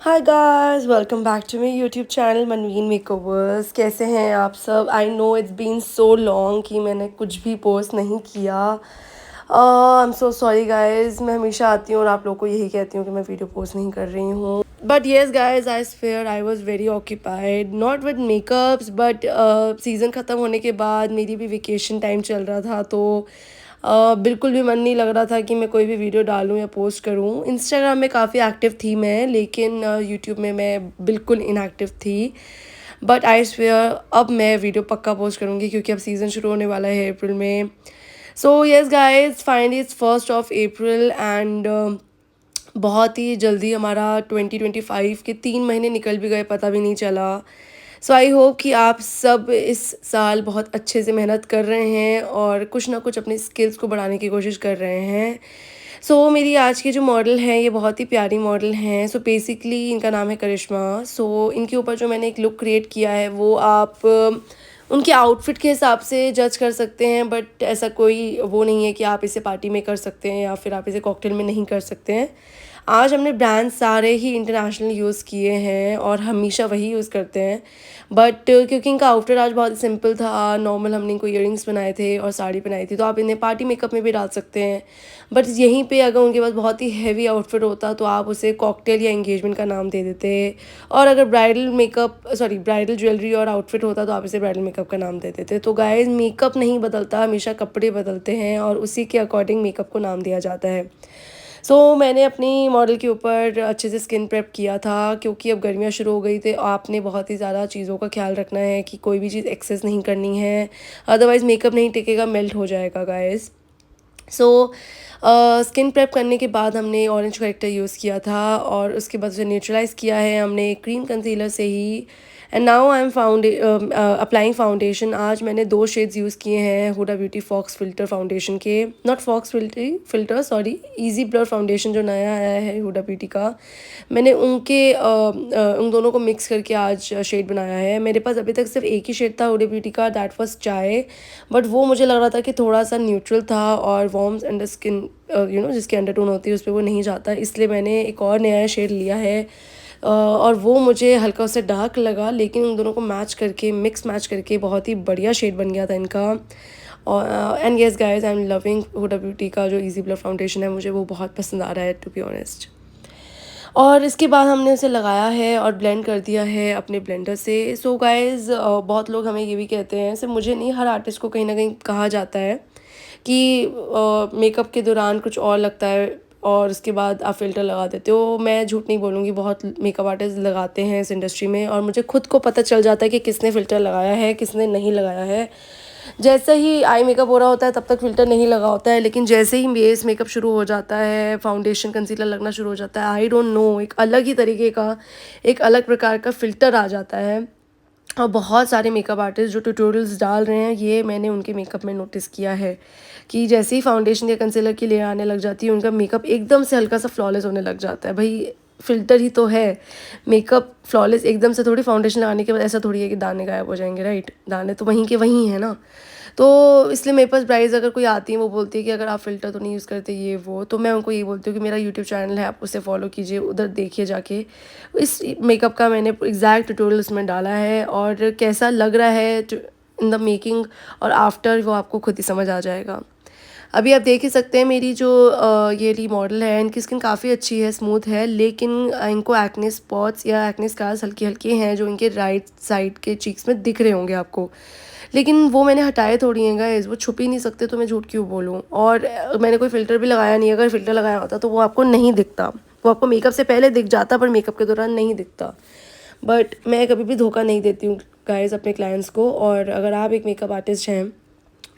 Hi guys, welcome back to my YouTube channel Manveen makeovers. कैसे हैं आप सब? I know it's been so long कि मैंने कुछ भी पोस्ट नहीं किया। I am so sorry guys. मैं हमेशा आती हूँ और आप लोगों को यही कहती हूँ कि मैं वीडियो पोस्ट नहीं कर रही हूँ। But yes guys, I swear I was very occupied, not with makeups but season ख़त्म होने के बाद मेरी भी वेकेशन टाइम चल रहा था, तो बिल्कुल भी मन नहीं लग रहा था कि मैं कोई भी वीडियो डालूं या पोस्ट करूं। इंस्टाग्राम में काफ़ी एक्टिव थी मैं, लेकिन यूट्यूब में मैं बिल्कुल इनएक्टिव थी। बट आई स्वेयर अब मैं वीडियो पक्का पोस्ट करूंगी क्योंकि अब सीज़न शुरू होने वाला है अप्रैल में। So yes guys, finally it's 1 April and बहुत ही जल्दी हमारा 2025 के 3 महीने निकल भी गए, पता भी नहीं चला। सो आई होप कि आप सब इस साल बहुत अच्छे से मेहनत कर रहे हैं और कुछ ना कुछ अपनी स्किल्स को बढ़ाने की कोशिश कर रहे हैं। सो मेरी आज की जो मॉडल हैं ये बहुत ही प्यारी मॉडल हैं। सो बेसिकली इनका नाम है करिश्मा। सो इनके ऊपर जो मैंने एक लुक क्रिएट किया है वो आप उनके आउटफिट के हिसाब से जज कर सकते हैं, बट ऐसा कोई वो नहीं है कि आप इसे पार्टी में कर सकते हैं या फिर आप इसे कॉकटेल में नहीं कर सकते हैं। आज हमने ब्रांड सारे ही इंटरनेशनल यूज़ किए हैं और हमेशा वही यूज़ करते हैं। बट क्योंकि इनका आउटफिट आज बहुत सिंपल था, नॉर्मल, हमने इनको ईयरिंग्स बनाए थे और साड़ी पहनाई थी, तो आप इन्हें पार्टी मेकअप में भी डाल सकते हैं। बट यहीं पे अगर उनके पास बहुत ही हैवी आउटफिट होता तो आप उसे कॉकटेल या एंगेजमेंट का नाम दे देते। और अगर ब्राइडल ज्वेलरी और आउटफिट होता तो आप इसे ब्राइडल मेकअप का नाम दे देते। तो गाइस, मेकअप नहीं बदलता, हमेशा कपड़े बदलते हैं और उसी के अकॉर्डिंग मेकअप को नाम दिया जाता है। मैंने अपनी मॉडल के ऊपर अच्छे से स्किन प्रेप किया था क्योंकि अब गर्मियाँ शुरू हो गई थी। आपने बहुत ही ज़्यादा चीज़ों का ख्याल रखना है कि कोई भी चीज़ एक्सेस नहीं करनी है, अदरवाइज़ मेकअप नहीं टिकेगा, मेल्ट हो जाएगा गाइस। सो स्किन प्रेप करने के बाद हमने ऑरेंज करेक्टर यूज़ किया था और उसके बाद उसे न्यूट्रलाइज़ किया है हमने क्रीम कंसीलर से ही। And now I am applying foundation. आज मैंने 2 शेड्स यूज़ किए हैं Huda beauty fox filter foundation के, not fox filter sorry, easy blur foundation जो नया आया है हुडा ब्यूटी का। मैंने उन दोनों को मिक्स करके आज शेड बनाया है। मेरे पास अभी तक सिर्फ एक ही शेड था हुडा ब्यूटी का, दैट वाज चाय, बट वो मुझे लग रहा था कि थोड़ा सा न्यूट्रल था और वार्म्स अंडर स्किन जिसकी अंडरटोन होती है उस पर वो नहीं जाता, इसलिए मैंने एक और नया शेड लिया है। और वो मुझे हल्का उससे डार्क लगा, लेकिन उन दोनों को मिक्स मैच करके बहुत ही बढ़िया शेड बन गया था इनका। और and yes guys, I am loving Huda Beauty का जो इजी ब्लर फाउंडेशन है, मुझे वो बहुत पसंद आ रहा है टू बी ऑनेस्ट। और इसके बाद हमने उसे लगाया है और ब्लेंड कर दिया है अपने ब्लेंडर से। सो गाइज़, बहुत लोग हमें ये भी कहते हैं, सिर्फ मुझे नहीं, हर आर्टिस्ट को कहीं ना कहीं कहा जाता है कि मेकअप के दौरान कुछ और लगता है और उसके बाद आप फ़िल्टर लगा देते हो। मैं झूठ नहीं बोलूँगी, बहुत मेकअप आर्टिस्ट लगाते हैं इस इंडस्ट्री में और मुझे खुद को पता चल जाता है कि किसने फ़िल्टर लगाया है, किसने नहीं लगाया है। जैसे ही आई मेकअप हो रहा होता है तब तक फ़िल्टर नहीं लगा होता है, लेकिन जैसे ही बेस मेकअप शुरू हो जाता है, फाउंडेशन कंसीलर लगना शुरू हो जाता है, आई डोंट नो, एक अलग ही तरीके का, एक अलग प्रकार का फ़िल्टर आ जाता है। और बहुत सारे मेकअप आर्टिस्ट जो ट्यूटोरियल्स डाल रहे हैं, ये मैंने उनके मेकअप में नोटिस किया है कि जैसे ही फाउंडेशन या कंसीलर की लेयर आने लग जाती है, उनका मेकअप एकदम से हल्का सा फ्लॉलेस होने लग जाता है। भाई, फ़िल्टर ही तो है। मेकअप फ्लॉलेस एकदम से थोड़ी, फाउंडेशन लगाने के बाद ऐसा थोड़ी है कि दाने गायब हो जाएंगे, राइट? दाने तो वहीं के वहीं हैं ना। तो इसलिए मेरे पास ब्राइड्स अगर कोई आती है, वो बोलती है कि अगर आप फ़िल्टर तो नहीं यूज़ करते ये वो, तो मैं उनको ये बोलती हूँ कि मेरा यूट्यूब चैनल है, आप उसे फॉलो कीजिए, उधर देखिए जाके। इस मेकअप का मैंने एग्जैक्ट ट्यूटोरियल उसमें डाला है और कैसा लग रहा है इन द मेकिंग और आफ्टर, वो आपको खुद ही समझ आ जाएगा। अभी आप देख ही सकते हैं मेरी जो ये रही मॉडल है, इनकी स्किन काफ़ी अच्छी है, स्मूथ है, लेकिन इनको एक्ने स्पॉट्स या एक्ने स्कार्स हल्के हल्के हैं जो इनके राइट साइड के चीक्स में दिख रहे होंगे आपको, लेकिन वो मैंने हटाए थोड़ी हैं गाइस, वो छुप ही नहीं सकते, तो मैं झूठ क्यों बोलूँ। और मैंने कोई फ़िल्टर भी लगाया नहीं, अगर फ़िल्टर लगाया होता तो वो आपको नहीं दिखता, वो आपको मेकअप से पहले दिख जाता पर मेकअप के दौरान नहीं दिखता। बट मैं कभी भी धोखा नहीं देती हूँ गाइस अपने क्लाइंट्स को, और अगर आप एक मेकअप आर्टिस्ट हैं,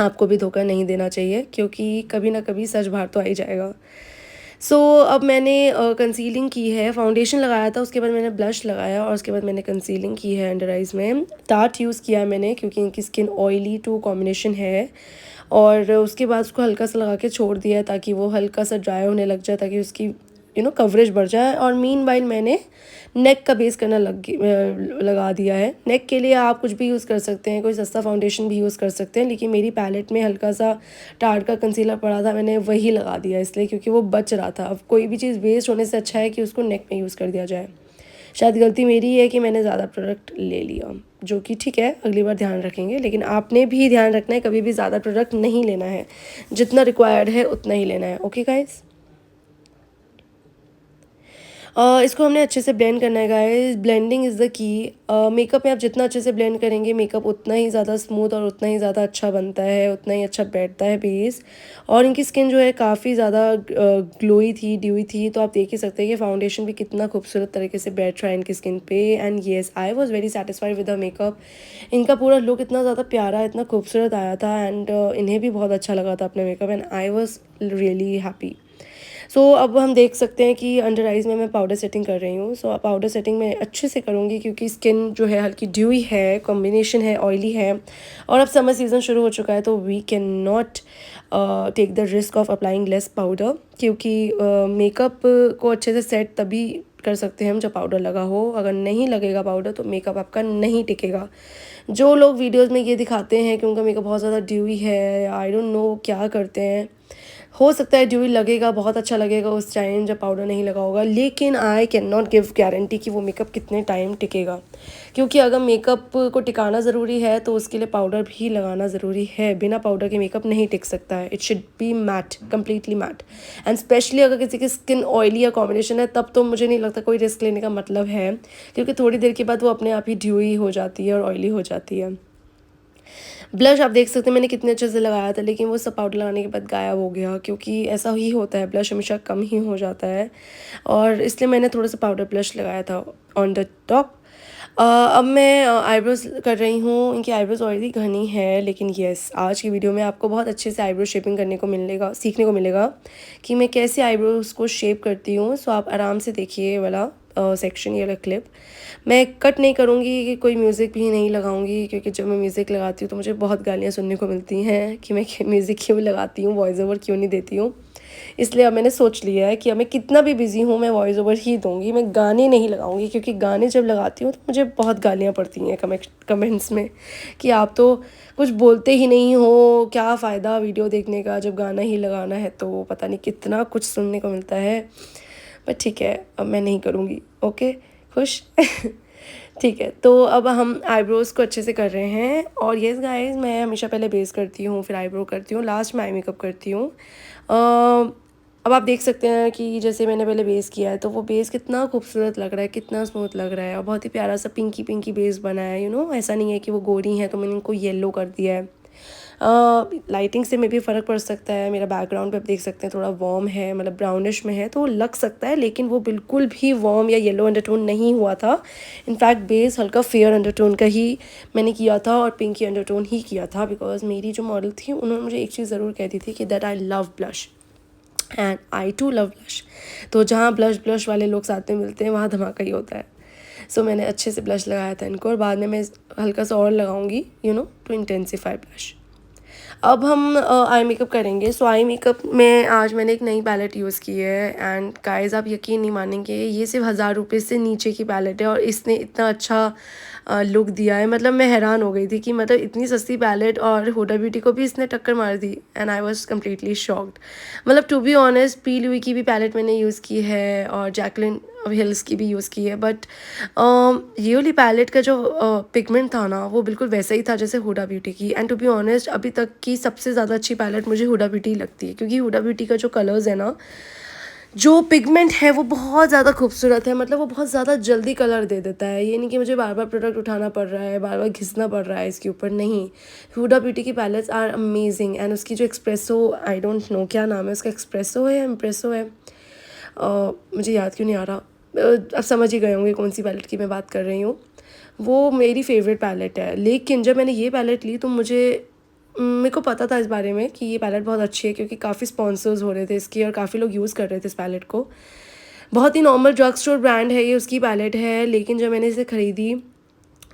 आपको भी धोखा नहीं देना चाहिए क्योंकि कभी ना कभी सच बाहर तो आ ही जाएगा। अब मैंने कंसीलिंग की है, फाउंडेशन लगाया था, उसके बाद मैंने ब्लश लगाया और उसके बाद मैंने कंसीलिंग की है अंडर आइज़ में। टार्ट यूज़ किया है मैंने क्योंकि इनकी स्किन ऑयली टू कॉम्बिनेशन है, और उसके बाद उसको हल्का सा लगा के छोड़ दिया है ताकि वो हल्का सा ड्राई होने लग जाए, ताकि उसकी कवरेज बढ़ जाए। और मीनवाइल मैंने नेक का बेस करना लगा दिया है। नेक के लिए आप कुछ भी यूज़ कर सकते हैं, कोई सस्ता फाउंडेशन भी यूज़ कर सकते हैं, लेकिन मेरी पैलेट में हल्का सा टार्ट का कंसीलर पड़ा था, मैंने वही लगा दिया इसलिए क्योंकि वो बच रहा था। अब कोई भी चीज़ वेस्ट होने से अच्छा है कि उसको नेक में यूज़ कर दिया जाए। शायद गलती मेरी है कि मैंने ज़्यादा प्रोडक्ट ले लिया, जो कि ठीक है, अगली बार ध्यान रखेंगे। लेकिन आपने भी ध्यान रखना है, कभी भी ज़्यादा प्रोडक्ट नहीं लेना है, जितना रिक्वायर्ड है उतना ही लेना है। ओके गाइस, इसको हमने अच्छे से ब्लेंड करना है guys. Blending is the key. Makeup में आप जितना अच्छे से ब्लेंड करेंगे, मेकअप उतना ही ज़्यादा स्मूथ और उतना ही ज़्यादा अच्छा बनता है, उतना ही अच्छा बैठता है बेस। और इनकी स्किन जो है काफ़ी ज़्यादा ग्लोई थी, ड्यूई थी, तो आप देख ही सकते हैं कि फाउंडेशन भी कितना खूबसूरत तरीके से बैठ रहा है इनकी स्किन पे। And yes, I was very satisfied with the makeup. इनका पूरा लुक इतना ज़्यादा प्यारा, इतना खूबसूरत आया था, एंड इन्हें भी बहुत अच्छा लगा था अपने makeup, and I was really happy. So अब हम देख सकते हैं कि अंडर आइज़ में मैं पाउडर सेटिंग कर रही हूँ। सो पाउडर सेटिंग मैं अच्छे से करूँगी क्योंकि स्किन जो है हल्की ड्यूई है, कॉम्बिनेशन है, ऑयली है, और अब समर सीज़न शुरू हो चुका है, तो we can not take the risk of applying less powder, क्योंकि मेकअप को अच्छे से सेट तभी कर सकते हैं हम जब पाउडर लगा हो। अगर नहीं लगेगा पाउडर तो मेकअप आपका नहीं टिकेगा। जो लोग वीडियोस में ये दिखाते हैं कि उनका मेकअप बहुत ज़्यादा ड्यूई है, आई डोंट नो क्या करते हैं, हो सकता है ड्यूई लगेगा, बहुत अच्छा लगेगा उस टाइम जब पाउडर नहीं लगा होगा, लेकिन I can not give guarantee कि वो मेकअप कितने टाइम टिकेगा। क्योंकि अगर मेकअप को टिकाना ज़रूरी है तो उसके लिए पाउडर भी लगाना ज़रूरी है। बिना पाउडर के मेकअप नहीं टिक सकता है। It should be matte, completely matte. And specially अगर किसी की स्किन ऑयली या कॉम्बिनेशन है, तब तो मुझे नहीं लगता कोई रिस्क लेने का मतलब है, क्योंकि थोड़ी देर के बाद वो अपने आप ही ड्यूई हो जाती है और ऑयली हो जाती है। ब्लश आप देख सकते हैं मैंने कितने अच्छे से लगाया था, लेकिन वो सब पाउडर लगाने के बाद गायब हो गया, क्योंकि ऐसा ही होता है, ब्लश हमेशा कम ही हो जाता है, और इसलिए मैंने थोड़ा सा पाउडर ब्लश लगाया था ऑन द टॉप। अब मैं आईब्रोज कर रही हूँ। इनकी आईब्रोज ऑलरेडी घनी है, लेकिन येस, आज की वीडियो में आपको बहुत अच्छे से आईब्रो शेपिंग करने को मिलेगा, सीखने को मिलेगा कि मैं कैसे आईब्रोज को शेप करती हूँ। सो आप आराम से देखिए ये वाला सेक्शन, ये वाला क्लिप। मैं कट नहीं करूँगी, कि कोई म्यूज़िक भी नहीं लगाऊंगी, क्योंकि जब मैं म्यूज़िक लगाती हूँ तो मुझे बहुत गालियाँ सुनने को मिलती हैं कि मैं म्यूज़िक क्यों लगाती हूँ, वॉइस ओवर क्यों नहीं देती हूँ। इसलिए अब मैंने सोच लिया है कि अब मैं कितना भी बिज़ी हूँ, मैं वॉइस ओवर ही दूँगी, मैं गाने नहीं लगाऊंगी, क्योंकि गाने जब लगाती हूँ तो मुझे बहुत गालियाँ पड़ती हैं कमेंट्स में कि आप तो कुछ बोलते ही नहीं हो, क्या फ़ायदा वीडियो देखने का, जब गाना ही लगाना है तो पता नहीं कितना कुछ सुनने को मिलता है। बट ठीक है, अब मैं नहीं करूँगी। ओके, खुश। ठीक है, तो अब हम आईब्रोज़ को अच्छे से कर रहे हैं। और येस गाइस, मैं हमेशा पहले बेस करती हूँ, फिर आईब्रो करती हूँ, लास्ट में आई मेकअप करती हूँ। अब आप देख सकते हैं कि जैसे मैंने पहले बेस किया है, तो वो बेस कितना खूबसूरत लग रहा है, कितना स्मूथ लग रहा है, और बहुत ही प्यारा सा पिंकी पिंकी बेस बना है। ऐसा नहीं है कि वो गोरी हैं तो मैंने इनको येलो कर दिया है। लाइटिंग से में भी फ़र्क पड़ सकता है। मेरा बैकग्राउंड पे आप देख सकते हैं थोड़ा वार्म है, मतलब ब्राउनिश में है, तो लग सकता है, लेकिन वो बिल्कुल भी वार्म या येलो अंडरटोन नहीं हुआ था। इनफैक्ट बेस हल्का फेयर अंडरटोन का ही मैंने किया था और पिंकी अंडरटोन ही किया था, बिकॉज मेरी जो मॉडल थी उन्होंने मुझे एक चीज़ ज़रूर कह दी थी कि that I love blush and I too love blush. तो जहाँ ब्लश वाले लोग साथ में मिलते हैं वहाँ धमाका ही होता है। सो मैंने अच्छे से ब्लश लगाया था इनको, और बाद में मैं हल्का सा और लगाऊंगी टू इंटेंसिफाई ब्लश। अब हम आई मेकअप करेंगे। सो आई मेकअप में आज मैंने एक नई पैलेट यूज़ की है, एंड गाइस आप यकीन नहीं मानेंगे, ये सिर्फ 1000 रुपये से नीचे की पैलेट है, और इसने इतना अच्छा लुक दिया है। मतलब मैं हैरान हो गई थी कि मतलब इतनी सस्ती पैलेट और हुडा ब्यूटी को भी इसने टक्कर मार दी, and I was completely shocked. मतलब to be honest, P Louise की भी पैलेट मैंने यूज़ की है और जैकलिन हिल्स की भी यूज़ की है, बट ये वाली पैलेट का जो पिगमेंट था ना, वो बिल्कुल वैसा ही था जैसे हुडा ब्यूटी की। एंड टू बी ऑनेस्ट, अभी तक की सबसे ज़्यादा अच्छी पैलेट मुझे हुडा ब्यूटी लगती है, क्योंकि हुडा ब्यूटी का जो कलर्स है ना, जो पिगमेंट है, वो बहुत ज़्यादा खूबसूरत है। मतलब वो बहुत ज़्यादा जल्दी कलर दे देता है। ये नहीं कि मुझे बार बार प्रोडक्ट उठाना पड़ रहा है, बार बार घिसना पड़ रहा है इसके ऊपर, नहीं। हुडा ब्यूटी की पैलेट्स आर अमेजिंग, एंड उसकी जो एक्सप्रेसो, आई डोंट नो क्या नाम है उसका, एक्सप्रेसो है, इम्प्रेसो है, मुझे याद क्यों नहीं आ रहा। अब समझ ही गए होंगे कौन सी पैलेट की मैं बात कर रही हूँ। वो मेरी फेवरेट पैलेट है। लेकिन जब मैंने ये पैलेट ली तो मेरे को पता था इस बारे में कि ये पैलेट बहुत अच्छी है, क्योंकि काफ़ी स्पॉन्सर्स हो रहे थे इसकी और काफ़ी लोग यूज़ कर रहे थे इस पैलेट को। बहुत ही नॉर्मल ड्रग स्टोर ब्रांड है ये, उसकी पैलेट है। लेकिन जब मैंने इसे ख़रीदी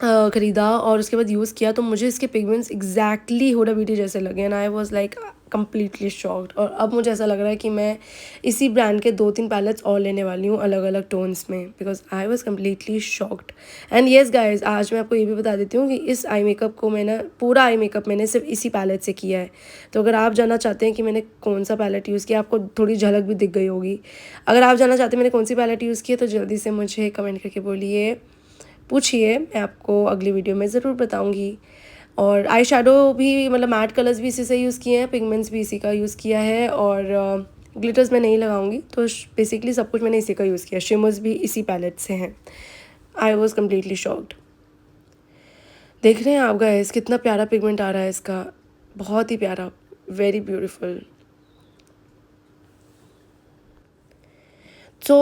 ख़रीदा और उसके बाद यूज़ किया तो मुझे इसके पिगमेंट्स एग्जैक्टली हुडा ब्यूटी जैसे लगे and I was like completely shocked. और अब मुझे ऐसा लग रहा है कि मैं इसी ब्रांड के 2-3 पैलेट्स और लेने वाली हूँ अलग अलग टोन्स में, because I was completely shocked. And yes guys, आज मैं आपको ये भी बता देती हूँ कि इस आई मेकअप को मैंने पूरा आई मेकअप मैंने सिर्फ इसी पैलेट से किया है। तो अगर आप जानना चाहते हैं कि मैंने कौन सा पैलेट यूज़ किया, आपको थोड़ी झलक भी दिख गई होगी। अगर आप जानना चाहते हैं मैंने कौन सी पैलेट यूज़ की है तो जल्दी से मुझे कमेंट करके बोलिए, पूछिए, मैं आपको अगली वीडियो में ज़रूर बताऊंगी। और आई शेडो भी मतलब मैट कलर्स भी इसी से यूज़ किए हैं, पिगमेंट्स भी इसी का यूज़ किया है और ग्लिटर्स मैं नहीं लगाऊंगी। तो बेसिकली सब कुछ मैंने इसी का यूज़ किया, शिमर्स भी इसी पैलेट से हैं। आई वॉज कम्प्लीटली शॉक्ड। देख रहे हैं आप गाइस कितना प्यारा पिगमेंट आ रहा है इसका, बहुत ही प्यारा, वेरी ब्यूटीफुल। सो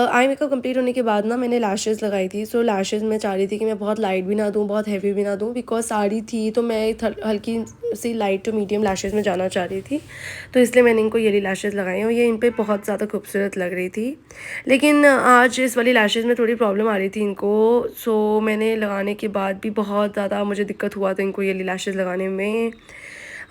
आई मेकअप कंप्लीट होने के बाद ना मैंने लैशेज़ लगाई थी। सो लैशेज़ मैं चाह रही थी कि मैं बहुत लाइट भी ना दूँ, बहुत हैवी भी ना दूँ, बिकॉज साड़ी थी तो मैं हल्की सी लाइट टू मीडियम लैशेज़ में जाना चाह रही थी। तो इसलिए मैंने इनको येली लैशेज़ लगाई और ये इन पे बहुत ज़्यादा खूबसूरत लग रही थी। लेकिन आज इस वाली लैशेज़ में थोड़ी प्रॉब्लम आ रही थी इनको। सो मैंने लगाने के बाद भी बहुत ज़्यादा मुझे दिक्कत हुआ था इनको येली लैशेज़ लगाने में।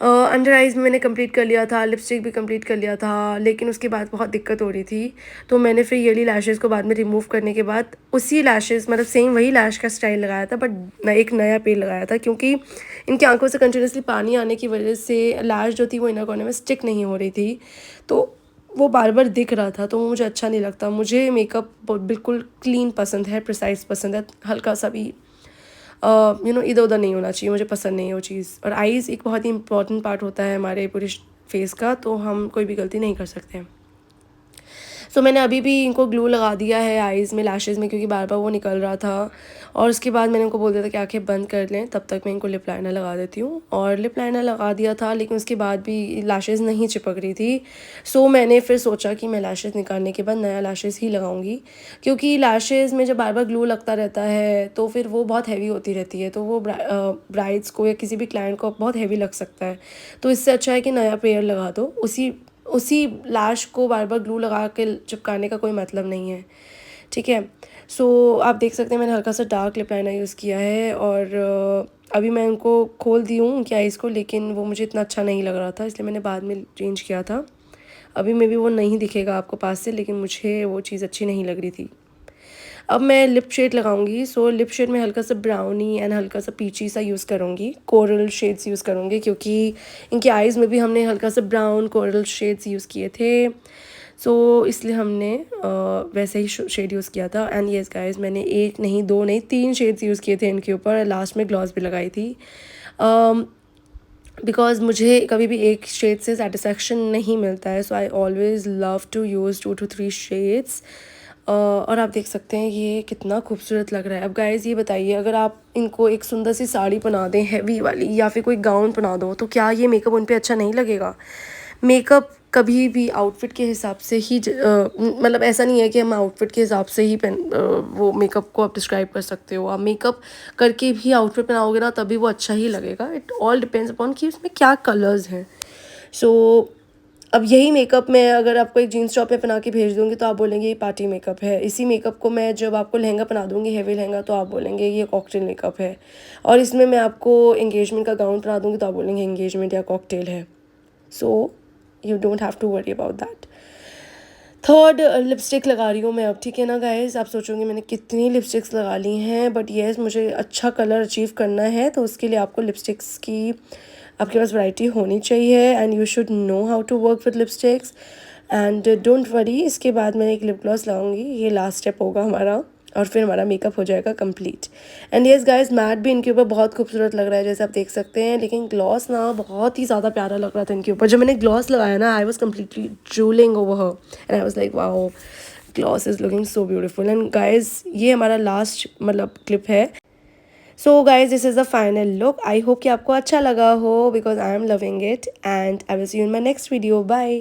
अंडर आइज़ में मैंने कंप्लीट कर लिया था, लिपस्टिक भी कंप्लीट कर लिया था, लेकिन उसके बाद बहुत दिक्कत हो रही थी। तो मैंने फिर येली लैशेज़ को बाद में रिमूव करने के बाद उसी लैशेज़ मतलब सेम वही लैश का स्टाइल लगाया था, बट एक नया पेड़ लगाया था, क्योंकि इनकी आंखों से कंटिन्यूसली पानी आने की वजह से लैश जो थी वो इनर कॉर्नर में स्टिक नहीं हो रही थी। तो वो बार बार दिख रहा था, तो वो मुझे अच्छा नहीं लगता। मुझे मेकअप बिल्कुल क्लीन पसंद है, प्रिसाइज पसंद है, हल्का सा भी इधर उधर नहीं होना चाहिए, मुझे पसंद नहीं है वो चीज़। और आईज़ एक बहुत ही इंपॉर्टेंट पार्ट होता है हमारे पूरे फेस का, तो हम कोई भी गलती नहीं कर सकते हैं। सो मैंने अभी भी इनको ग्लू लगा दिया है आईज़ में, लैशेज़ में, क्योंकि बार बार वो निकल रहा था। और उसके बाद मैंने उनको बोल दिया था कि आंखें बंद कर लें, तब तक मैं इनको लिप लाइनर लगा देती हूँ। और लिप लाइनर लगा दिया था, लेकिन उसके बाद भी लैशेज़ नहीं चिपक रही थी। सो मैंने फिर सोचा कि मैं लैशेज़ निकालने के बाद नया लैशेज़ ही लगाऊंगी, क्योंकि लैशेज़ में जब बार बार ग्लू लगता रहता है तो फिर वो बहुत हैवी होती रहती है, तो वो ब्राइड्स को या किसी भी क्लाइंट को बहुत हैवी लग सकता है। तो इससे अच्छा है कि नया पेयर लगा दो, उसी उसी लैश को बार बार ग्लू लगा के चिपकाने का कोई मतलब नहीं है, ठीक है। सो आप देख सकते हैं मैंने हल्का सा डार्क लिप लाइनर यूज़ किया है और अभी मैं उनको खोल दी हूँ उनकी आइज़ को, लेकिन वो मुझे इतना अच्छा नहीं लग रहा था, इसलिए मैंने बाद में चेंज किया था। अभी मे बी वो नहीं दिखेगा आपको पास से, लेकिन मुझे वो चीज़ अच्छी नहीं लग रही थी। अब मैं लिप शेड लगाऊंगी। सो लिप शेड में हल्का सा ब्राउनी एंड हल्का सा पीची सा यूज़ करूँगी, कोरल शेड्स यूज़ करूँगी, क्योंकि इनके आइज़ में भी हमने हल्का सा ब्राउन कोरल शेड्स यूज़ किए थे। सो इसलिए हमने वैसे ही शेड यूज़ किया था। एंड येस गाइस, मैंने एक नहीं, दो नहीं, 3 शेड्स यूज़ किए थे इनके ऊपर, लास्ट में ग्लॉस भी लगाई थी। बिकॉज मुझे कभी भी एक शेड से सेटिस्फेक्शन नहीं मिलता है, so I always love to use 2 to 3 shades. और आप देख सकते हैं ये कितना खूबसूरत लग रहा है। अब गाइज़ ये बताइए, अगर आप इनको एक सुंदर सी साड़ी पहना दें हैवी वाली, या फिर कोई गाउन पहना दो, तो क्या ये मेकअप उन पे अच्छा नहीं लगेगा? मेकअप कभी भी आउटफिट के हिसाब से ही मतलब ऐसा नहीं है कि हम आउटफिट के हिसाब से ही वो मेकअप को आप डिस्क्राइब कर सकते हो। आप मेकअप करके भी आउटफिट पहनाओगे ना, तभी वो अच्छा ही लगेगा। इट ऑल डिपेंड्स अपॉन कि उसमें क्या कलर्स हैं। सो अब यही मेकअप मैं अगर आपको एक जीन्स टॉप में पहना के भेज दूँगी तो आप बोलेंगे ये पार्टी मेकअप है। इसी मेकअप को मैं जब आपको लहंगा पहना दूँगी, हैवी लहंगा, तो आप बोलेंगे ये कॉकटेल मेकअप है। और इसमें मैं आपको एंगेजमेंट का गाउन पहना दूँगी तो आप बोलेंगे एंगेजमेंट या कॉकटेल है। So you don't have to worry about that. Third lipstick लगा रही हूँ मैं अब, ठीक है ना गाइज। आप सोचोगे मैंने कितनी लिपस्टिक्स लगा ली हैं, बट येस मुझे अच्छा कलर अचीव करना है, तो उसके लिए आपको लिपस्टिक्स की आपके पास वैरायटी होनी चाहिए and you should know how to work with lipsticks. And don't worry, इसके बाद मैं एक लिप ग्लॉस लगाऊंगी, ये लास्ट स्टेप होगा हमारा, और फिर हमारा मेकअप हो जाएगा complete. And yes guys, matte भी इनके ऊपर बहुत खूबसूरत लग रहा है जैसे आप देख सकते हैं, लेकिन ग्लॉस ना बहुत ही ज़्यादा प्यारा लग रहा था इनके ऊपर। जब मैंने ग्लॉस लगाया ना, I was completely drooling over her and I was like wow, gloss is looking so beautiful. And guys ये हमारा लास्ट मतलब क्लिप है। So guys this is the final look. I hope कि आपको अच्छा लगा हो, because I am loving it and I will see you in my next video. Bye.